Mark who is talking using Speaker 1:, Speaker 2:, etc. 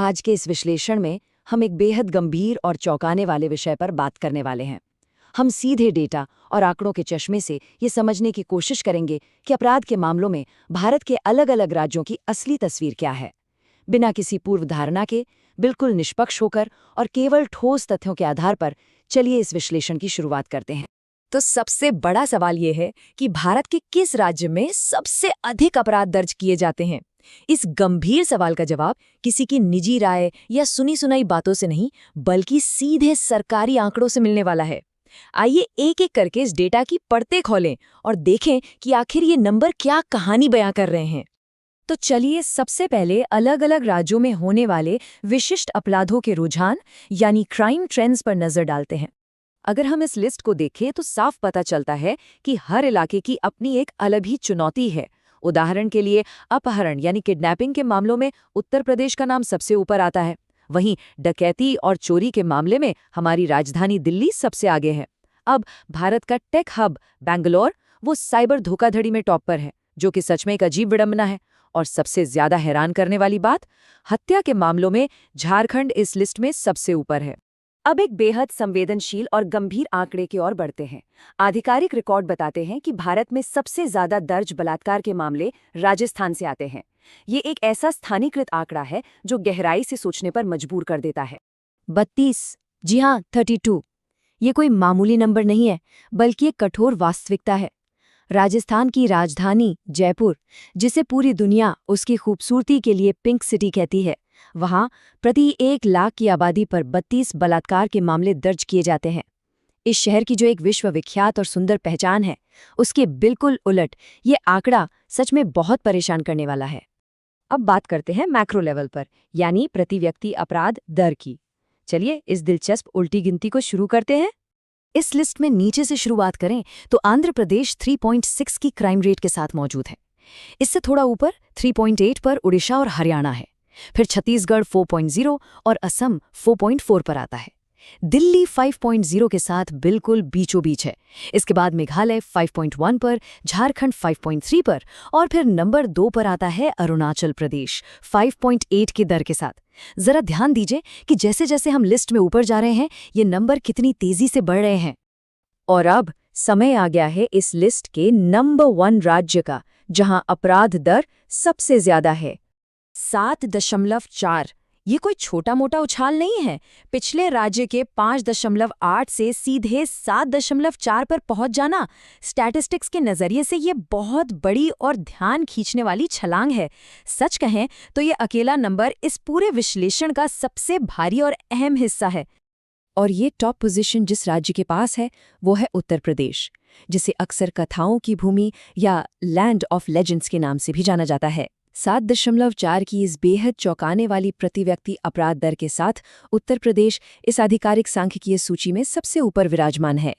Speaker 1: आज के इस विश्लेषण में हम एक बेहद गंभीर और चौंकाने वाले विषय पर बात करने वाले हैं। हम सीधे डेटा और आंकड़ों के चश्मे से ये समझने की कोशिश करेंगे कि अपराध के मामलों में भारत के अलग-अलग राज्यों की असली तस्वीर क्या है। बिना किसी पूर्व धारणा के, बिल्कुल निष्पक्ष होकर और केवल ठोस तथ्यों के आधार पर चलिए इस विश्लेषण की शुरुआत करते हैं। तो सबसे बड़ा सवाल ये है कि भारत के किस राज्य में सबसे अधिक अपराध दर्ज किए जाते हैं। इस गंभीर सवाल का जवाब किसी की निजी राय या सुनी सुनाई बातों से नहीं, बल्कि सीधे सरकारी आंकड़ों से मिलने वाला है। आइए एक एक करके इस डेटा की परतें खोलें और देखें कि आखिर ये नंबर क्या कहानी बयां कर रहे हैं। तो चलिए सबसे पहले अलग अलग राज्यों में होने वाले विशिष्ट अपराधों के रुझान यानी क्राइम ट्रेंड्स पर नजर डालते हैं। अगर हम इस लिस्ट को देखें तो साफ पता चलता है कि हर इलाके की अपनी एक अलग ही चुनौती है। उदाहरण के लिए अपहरण यानी किडनैपिंग के मामलों में उत्तर प्रदेश का नाम सबसे ऊपर आता है। वहीं डकैती और चोरी के मामले में हमारी राजधानी दिल्ली सबसे आगे है। अब भारत का टेक हब बैंगलोर वो साइबर धोखाधड़ी में टॉप पर है, जो कि सच में एक अजीब विडंबना है। और सबसे ज्यादा हैरान करने वाली बात, हत्या के मामलों में झारखंड इस लिस्ट में सबसे ऊपर है। अब एक बेहद संवेदनशील और गंभीर आंकड़े की ओर बढ़ते हैं। आधिकारिक रिकॉर्ड बताते हैं कि भारत में सबसे ज्यादा दर्ज बलात्कार के मामले राजस्थान से आते हैं। ये एक ऐसा स्थानीयकृत आंकड़ा है जो गहराई से सोचने पर मजबूर कर देता है। 32, जी हाँ 32, ये कोई मामूली नंबर नहीं है, बल्कि एक कठोर वास्तविकता है। राजस्थान की राजधानी जयपुर, जिसे पूरी दुनिया उसकी खूबसूरती के लिए पिंक सिटी कहती है, वहां प्रति 1 लाख की आबादी पर 32 बलात्कार के मामले दर्ज किए जाते हैं। इस शहर की जो एक विश्वविख्यात और सुंदर पहचान है, उसके बिल्कुल उलट ये आंकड़ा सच में बहुत परेशान करने वाला है। अब बात करते हैं मैक्रो लेवल पर, यानी प्रति व्यक्ति अपराध दर की। चलिए इस दिलचस्प उल्टी गिनती को शुरू करते हैं। इस लिस्ट में नीचे से शुरुआत करें तो आंध्र प्रदेश 3.6 की क्राइम रेट के साथ मौजूद है। इससे थोड़ा ऊपर 3.8 पर उड़ीसा और हरियाणा है। फिर छत्तीसगढ़ 4.0 और असम 4.4 पर आता है। दिल्ली 5.0 के साथ बिल्कुल बीचों बीच है। इसके बाद मेघालय 5.1 पर, झारखंड 5.3 पर और फिर नंबर 2 पर आता है अरुणाचल प्रदेश 5.8 की दर के साथ। जरा ध्यान दीजिए कि जैसे जैसे हम लिस्ट में ऊपर जा रहे हैं, ये नंबर कितनी तेजी से बढ़ रहे हैं। और अब समय आ गया है इस लिस्ट के नंबर 1 राज्य का, जहां अपराध दर सबसे ज्यादा है, 7.4। ये कोई छोटा मोटा उछाल नहीं है। पिछले राज्य के 5.8 से सीधे 7.4 पर पहुंच जाना स्टैटिस्टिक्स के नजरिए से ये बहुत बड़ी और ध्यान खींचने वाली छलांग है। सच कहें तो ये अकेला नंबर इस पूरे विश्लेषण का सबसे भारी और अहम हिस्सा है। और ये टॉप पोजीशन जिस राज्य के पास है वो है उत्तर प्रदेश, जिसे अक्सर कथाओं की भूमि या लैंड ऑफ लेजेंड्स के नाम से भी जाना जाता है। 7.4 की इस बेहद चौंकाने वाली प्रति व्यक्ति अपराध दर के साथ उत्तर प्रदेश इस आधिकारिक सांख्यिकीय सूची में सबसे ऊपर विराजमान है।